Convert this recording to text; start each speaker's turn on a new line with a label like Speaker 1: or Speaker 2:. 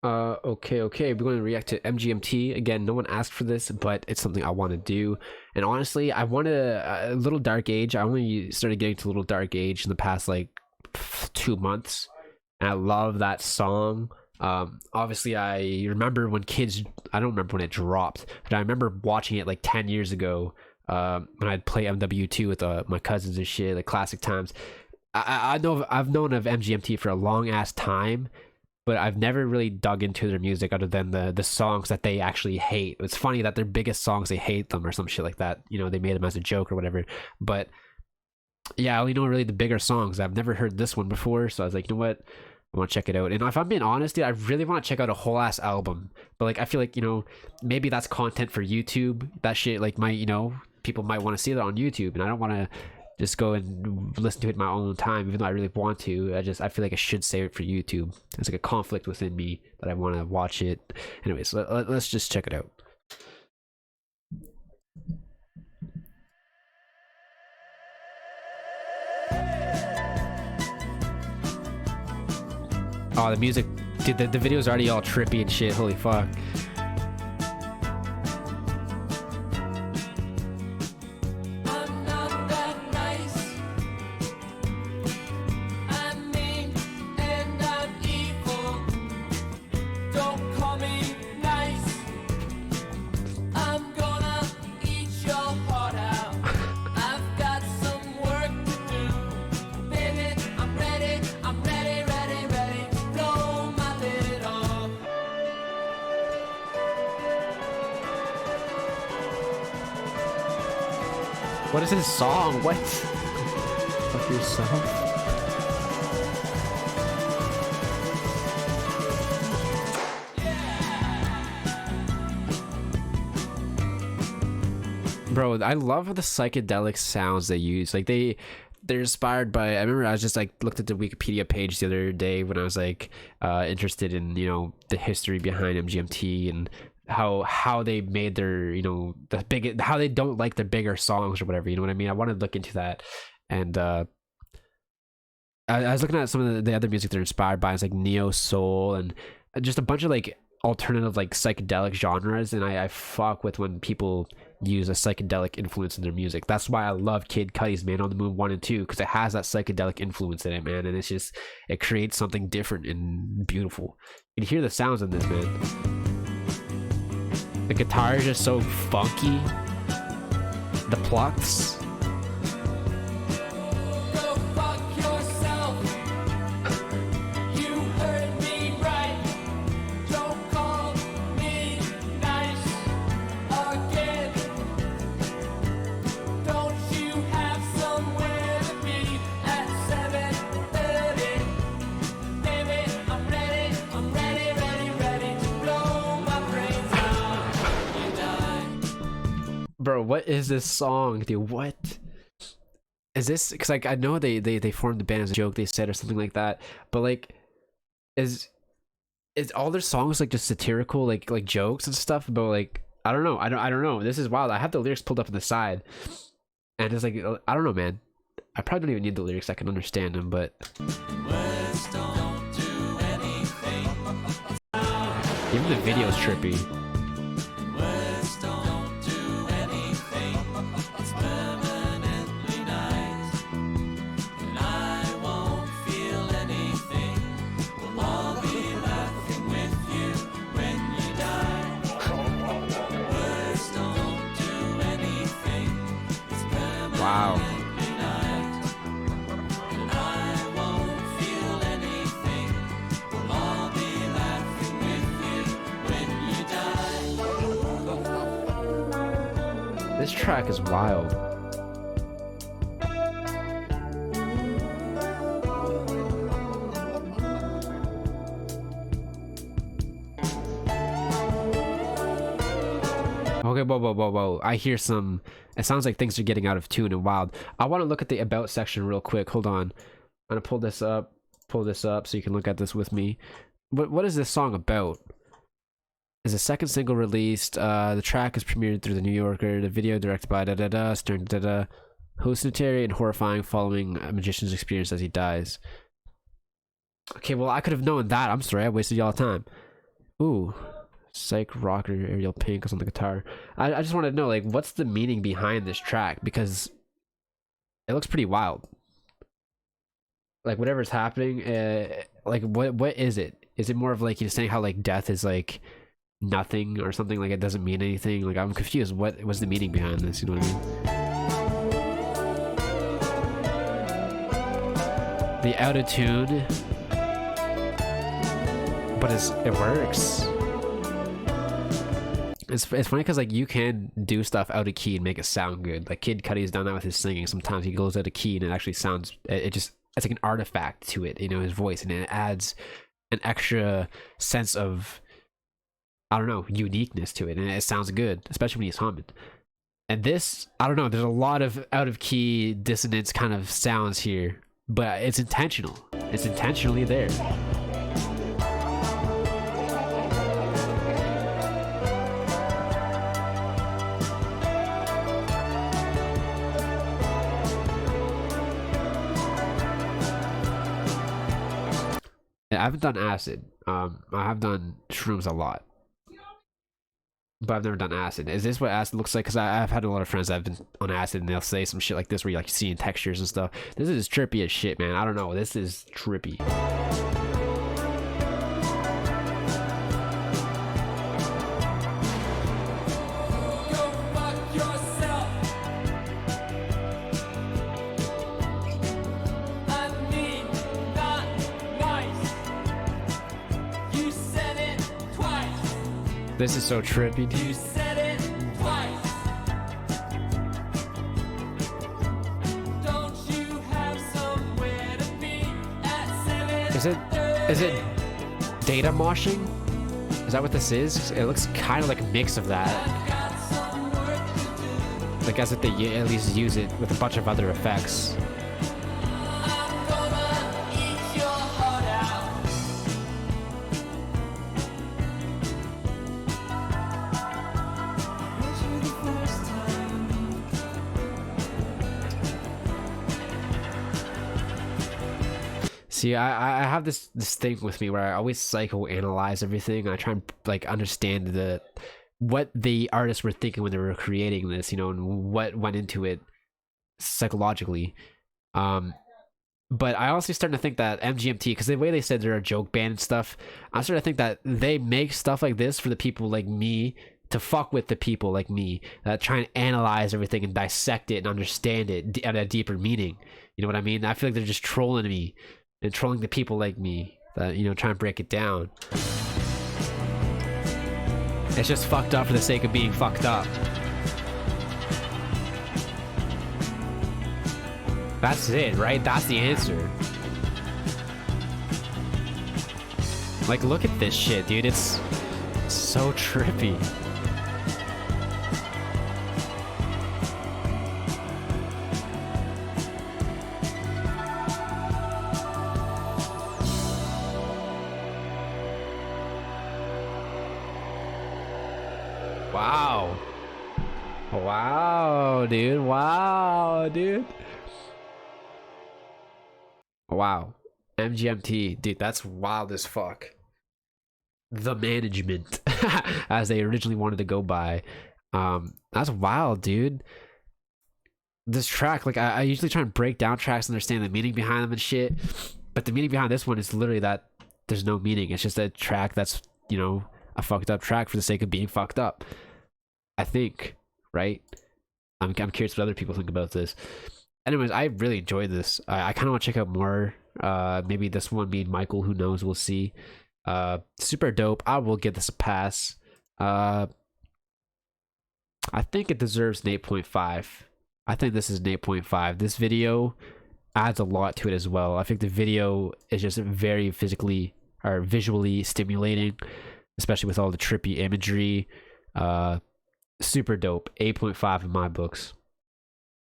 Speaker 1: Okay. We're going to react to MGMT again. No one asked for this, but it's something I want to do. And honestly, I want a Little Dark Age. I only started getting to Little Dark Age in the past like 2 months, and I love that song. Obviously, I remember when kids. I don't remember when it dropped, but I remember watching it like 10 years ago. When I'd play MW2 with my cousins and shit, like classic times. I've known of MGMT for a long ass time, but I've never really dug into their music other than the songs that they actually hate. It's funny that their biggest songs they hate them or some shit like that. You know, they made them as a joke or whatever. But yeah, I only know really the bigger songs. I've never heard this one before, so I was like, you know what? I want to check it out. And if I'm being honest, dude, I really want to check out a whole ass album. But like, I feel like, maybe that's content for YouTube. That shit like might, people might want to see that on YouTube, and I don't want to just go and listen to it in my own time, even though I really want to. I feel like I should save it for YouTube. It's like a conflict within me that I want to watch it. Anyways, let's just check it out. Oh, the music, dude, the video's already all trippy and shit. Holy fuck. What is this song? What? Fuck yourself. Bro, I love the psychedelic sounds they use. Like they're inspired by. I remember I was just like looked at the Wikipedia page the other day when I was like interested in the history behind MGMT and how they made their how they don't like the bigger songs or whatever, you know what I mean. I wanted to look into that, and I was looking at some of the other music they're inspired by. It's like neo soul and just a bunch of like alternative like psychedelic genres, and I fuck with when people use a psychedelic influence in their music. That's why I love Kid Cudi's Man on the Moon 1 and 2, because it has that psychedelic influence in it, man, and it creates something different and beautiful. You can hear the sounds in this, man. The guitar is just so funky. The plucks.
Speaker 2: Go fuck yourself. You heard me right. Don't call me nice again. Don't you have somewhere to be at 7:30? Baby, I'm ready to blow my brains out. You die.
Speaker 1: Bro, what is this song, dude? What is this? Because like I know they formed the band as a joke, they said, or something like that, but like is all their songs like just satirical, like jokes and stuff? But like I don't know. I don't know. This is wild. I have the lyrics pulled up on the side, and it's like I don't know, man. I probably don't even need the lyrics. I can understand them, but
Speaker 2: Words don't do anything.
Speaker 1: even the video's trippy.
Speaker 2: Words don't do anything. It's permanently nice. And I won't feel anything. We'll all be laughing with you when you die. Words don't do anything. It's permanently
Speaker 1: Wow.
Speaker 2: nice. And I won't feel anything. We'll all be laughing with you when you die.
Speaker 1: This track is wild. Okay, whoa. I hear some. It sounds like things are getting out of tune and wild. I want to look at the about section real quick. Hold on. I'm gonna pull this up so you can look at this with me. What is this song about? Is a second single released. The track is premiered through the New Yorker. The video directed by starring hallucinatory and horrifying following a magician's experience as he dies. Okay, well I could have known that. I'm sorry, I wasted y'all time. Ooh, psych rocker Ariel Pink is on the guitar. I just want to know, like, what's the meaning behind this track, because it looks pretty wild. Like whatever's happening, like what is it? Is it more of like you're saying how like death is like nothing or something, like it doesn't mean anything? Like I'm confused. What was the meaning behind this? You know what I mean? The out of tune, but it works. It's funny because like you can do stuff out of key and make it sound good. Like Kid Cudi's done that with his singing. Sometimes he goes out of key and it actually sounds. It's like an artifact to it, you know, his voice, and it adds an extra sense of, I don't know, uniqueness to it, and it sounds good, especially when he's humming. And this, I don't know, there's a lot of out of key dissonance kind of sounds here, but it's intentional. It's intentionally there. I haven't done acid. I have done shrooms a lot, but I've never done acid. Is this what acid looks like? Because I've had a lot of friends that have been on acid, and they'll say some shit like this where you're like seeing textures and stuff. This is trippy as shit, man. I don't know. This is trippy.
Speaker 2: Go fuck yourself. I mean, not nice. You said it twice.
Speaker 1: This is so trippy, dude.
Speaker 2: You said it twice. Don't you have somewhere to be at 7?
Speaker 1: Is it data moshing? Is that what this is? It looks kind of like a mix of that.
Speaker 2: Got some work to do.
Speaker 1: Like as if they at least use it with a bunch of other effects.
Speaker 2: I'm gonna eat your heart out. Was you the first time?
Speaker 1: See, I have this thing with me where I always psychoanalyze everything, and I try and like understand what the artists were thinking when they were creating this, you know, and what went into it psychologically. But I honestly starting to think that MGMT, because the way they said they're a joke band and stuff, I'm starting to think that they make stuff like this for the people like me, to fuck with the people like me that try and analyze everything and dissect it and understand it at a deeper meaning. You know what I mean? I feel like they're just trolling me and trolling the people like me that, you know, try and break it down. It's just fucked up for the sake of being fucked up. That's it, right? That's the answer. Like, look at this shit, dude. It's so trippy. Wow. Wow, dude. Wow, dude. Wow. MGMT, dude, that's wild as fuck. The management, as they originally wanted to go by. That's wild, dude. This track, like, I usually try and break down tracks and understand the meaning behind them and shit. But the meaning behind this one is literally that there's no meaning. It's just a track that's, you know, a fucked up track for the sake of being fucked up. I think, right? I'm curious what other people think about this. Anyways, I really enjoyed this. I kind of want to check out more. Maybe this one, me and Michael, who knows, we'll see. Super dope. I will give this a pass. I think it deserves an 8.5. I think this is an 8.5. This video adds a lot to it as well. I think the video is just very physically or visually stimulating, especially with all the trippy imagery. Super dope. 8.5 in my books.